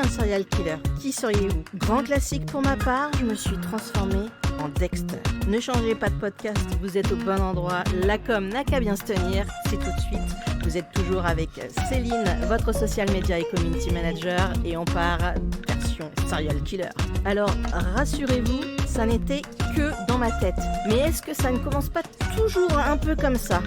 un serial killer? Qui seriez-vous? Grand classique pour ma part, je me suis transformée en Dexter. Ne changez pas de podcast, vous êtes au bon endroit. La com n'a qu'à bien se tenir, c'est tout de suite. Vous êtes toujours avec Céline, votre social media et community manager, et on part version serial killer. Alors, rassurez-vous, ça n'était que dans ma tête. Mais est-ce que ça ne commence pas toujours un peu comme ça?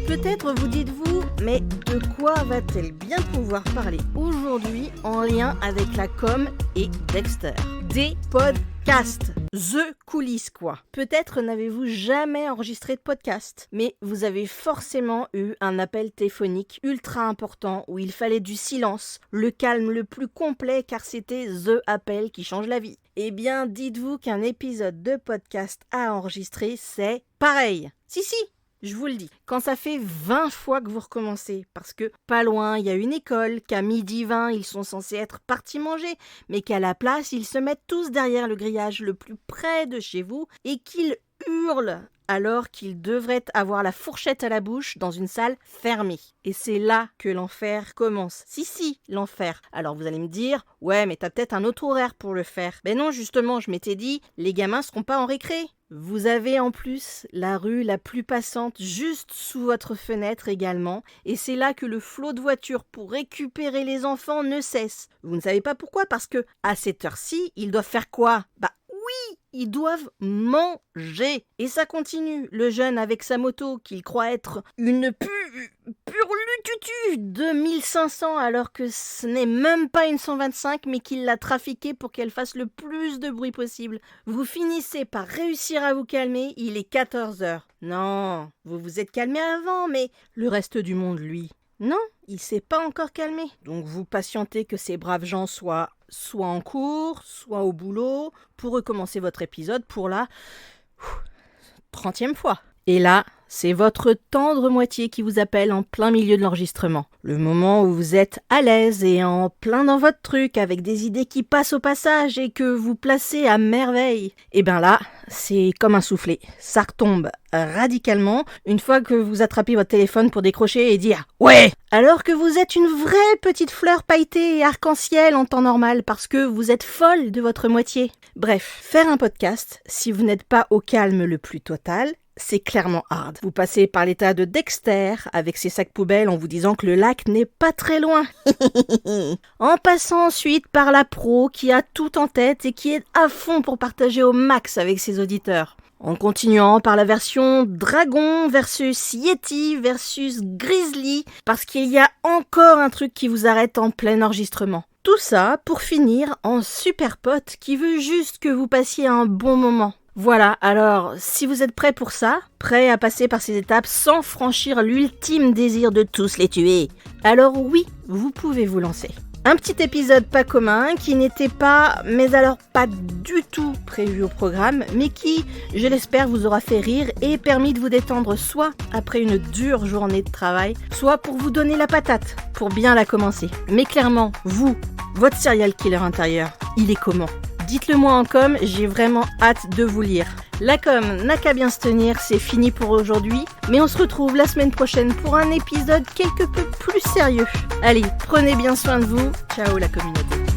Peut-être vous dites-vous, mais de quoi va-t-elle bien pouvoir parler aujourd'hui en lien avec la com et Dexter? Des podcasts, The coulisses quoi. Peut-être n'avez-vous jamais enregistré de podcast, mais vous avez forcément eu un appel téléphonique ultra important où il fallait du silence, le calme le plus complet car c'était The appel qui change la vie. Eh bien, dites-vous qu'un épisode de podcast à enregistrer, c'est pareil. Si, je vous le dis. Quand ça fait 20 fois que vous recommencez, parce que pas loin, il y a une école, qu'à 12h20, ils sont censés être partis manger, mais qu'à la place, ils se mettent tous derrière le grillage le plus près de chez vous et qu'ils hurlent alors qu'ils devraient avoir la fourchette à la bouche dans une salle fermée. Et c'est là que l'enfer commence. Si, l'enfer. Alors vous allez me dire, ouais, mais t'as peut-être un autre horaire pour le faire. Ben non, justement, je m'étais dit, les gamins seront pas en récré. Vous avez en plus la rue la plus passante juste sous votre fenêtre également, et c'est là que le flot de voitures pour récupérer les enfants ne cesse. Vous ne savez pas pourquoi, parce que à cette heure-ci, ils doivent faire quoi? Oui, ils doivent manger. Et ça continue. Le jeune avec sa moto qu'il croit être une purlututu de 1500 alors que ce n'est même pas une 125 mais qu'il l'a trafiquée pour qu'elle fasse le plus de bruit possible. Vous finissez par réussir à vous calmer, il est 14h. Non, vous vous êtes calmé avant, mais le reste du monde, lui, non, il s'est pas encore calmé. Donc vous patientez que ces braves gens soient soit en cours, soit au boulot, pour recommencer votre épisode pour la 30e fois. Et là, c'est votre tendre moitié qui vous appelle en plein milieu de l'enregistrement. Le moment où vous êtes à l'aise et en plein dans votre truc avec des idées qui passent au passage et que vous placez à merveille. Et bien là, c'est comme un soufflet. Ça retombe radicalement une fois que vous attrapez votre téléphone pour décrocher et dire « Ouais !» Alors que vous êtes une vraie petite fleur pailletée et arc-en-ciel en temps normal parce que vous êtes folle de votre moitié. Bref, faire un podcast, si vous n'êtes pas au calme le plus total, c'est clairement hard. Vous passez par l'état de Dexter avec ses sacs poubelles en vous disant que le lac n'est pas très loin. En passant ensuite par la pro qui a tout en tête et qui est à fond pour partager au max avec ses auditeurs. En continuant par la version Dragon versus Yeti versus Grizzly parce qu'il y a encore un truc qui vous arrête en plein enregistrement. Tout ça pour finir en super pote qui veut juste que vous passiez un bon moment. Voilà, alors si vous êtes prêts pour ça, prêts à passer par ces étapes sans franchir l'ultime désir de tous les tuer, alors oui, vous pouvez vous lancer. Un petit épisode pas commun qui n'était pas, mais alors pas du tout prévu au programme, mais qui, je l'espère, vous aura fait rire et permis de vous détendre soit après une dure journée de travail, soit pour vous donner la patate, pour bien la commencer. Mais clairement, vous, votre serial killer intérieur, il est comment ? Dites-le moi en com, j'ai vraiment hâte de vous lire. La com n'a qu'à bien se tenir, c'est fini pour aujourd'hui, mais on se retrouve la semaine prochaine pour un épisode quelque peu plus sérieux. Allez, prenez bien soin de vous, ciao la communauté.